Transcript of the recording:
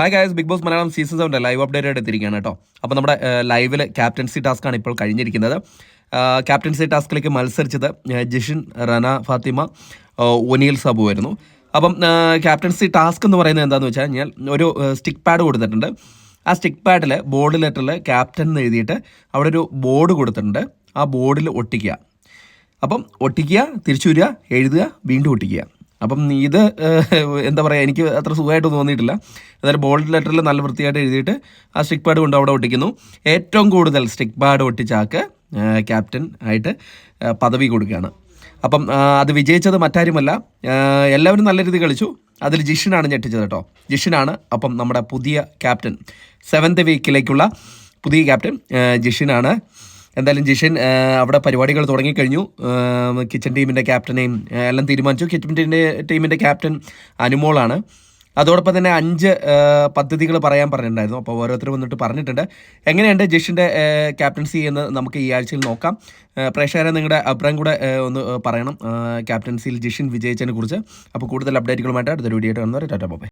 Hi guys, Bigg Boss Malayalam season 7 live update ആയിട്ട് എത്തിയിരിക്കുകയാണ് കേട്ടോ. അപ്പോൾ നമ്മുടെ ലൈവിൽ ക്യാപ്റ്റൻസി ടാസ്ക്കാണ് ഇപ്പോൾ കഴിഞ്ഞിരിക്കുന്നത്. ക്യാപ്റ്റൻസി ടാസ്കിലേക്ക് മത്സരിച്ചത് ജിഷിൻ, റന ഫാത്തിമ, ഒനീൽ സബു ആയിരുന്നു. അപ്പം ക്യാപ്റ്റൻസി ടാസ്ക് എന്ന് പറയുന്നത് എന്താണെന്ന് വെച്ചാൽ കഴിഞ്ഞാൽ ഒരു സ്റ്റിക്ക് പാഡ് കൊടുത്തിട്ടുണ്ട്. ആ സ്റ്റിക്ക് പാഡിൽ ബോർഡ് ലെറ്ററിൽ ക്യാപ്റ്റൻ എന്ന് എഴുതിയിട്ട് അവിടെ ഒരു ബോർഡ് കൊടുത്തിട്ടുണ്ട്. ആ ബോർഡിൽ ഒട്ടിക്കുക. അപ്പം ഒട്ടിക്കുക, തിരിച്ചു വരിക, എഴുതുക, വീണ്ടും ഒട്ടിക്കുക. അപ്പം ഇത് എന്താ പറയുക, എനിക്ക് അത്ര സുഖമായിട്ട് തോന്നിയിട്ടില്ല. അതായത് ബോൾഡ് ലെറ്ററിൽ നല്ല വൃത്തിയായിട്ട് എഴുതിയിട്ട് ആ സ്റ്റിക്ക് പാഡ് കൊണ്ട് അവിടെ ഒട്ടിക്കുന്നു. ഏറ്റവും കൂടുതൽ സ്റ്റിക്ക് പാഡ് ഒട്ടിച്ചാക്ക് ക്യാപ്റ്റൻ ആയിട്ട് പദവി കൊടുക്കുകയാണ്. അപ്പം അത് വിജയിച്ചത് മറ്റാരുമല്ല, എല്ലാവരും നല്ല രീതിയിൽ കളിച്ചു. അതിൽ ജിഷിനാണ് ഞെട്ടിച്ചത് കേട്ടോ. ജിഷിനാണ് അപ്പം നമ്മുടെ പുതിയ ക്യാപ്റ്റൻ, 7th വീക്കിലേക്കുള്ള പുതിയ ക്യാപ്റ്റൻ ജിഷിനാണ്. എന്തായാലും ജിഷൻ അവിടെ പരിപാടികൾ തുടങ്ങിക്കഴിഞ്ഞു. കിച്ചൺ ടീമിൻ്റെ ക്യാപ്റ്റനെയും എല്ലാം തീരുമാനിച്ചു. കിച്ചൺ ടീമിൻ്റെ ക്യാപ്റ്റൻ അനുമോളാണ്. അതോടൊപ്പം തന്നെ 5 പദ്ധതികൾ പറയാൻ പറഞ്ഞിട്ടുണ്ടായിരുന്നു. അപ്പോൾ ഓരോരുത്തർ വന്നിട്ട് പറഞ്ഞിട്ടുണ്ട്. എങ്ങനെയുണ്ട് ജിഷിൻ്റെ ക്യാപ്റ്റൻസി എന്ന് നമുക്ക് ഈ ആഴ്ചയിൽ നോക്കാം. പ്രേക്ഷകരെ നിങ്ങളുടെ അഭിപ്രായം കൂടെ ഒന്ന് പറയണം ക്യാപ്റ്റൻസിയിൽ ജിഷിൻ വിജയിച്ചതിനെ കുറിച്ച്. അപ്പോൾ കൂടുതൽ അപ്ഡേറ്റുകളുമായിട്ട് അടുത്തൊരു വീഡിയോ ആയിട്ട് കാണുന്നവരെ ടാറ്റാ ബൈ.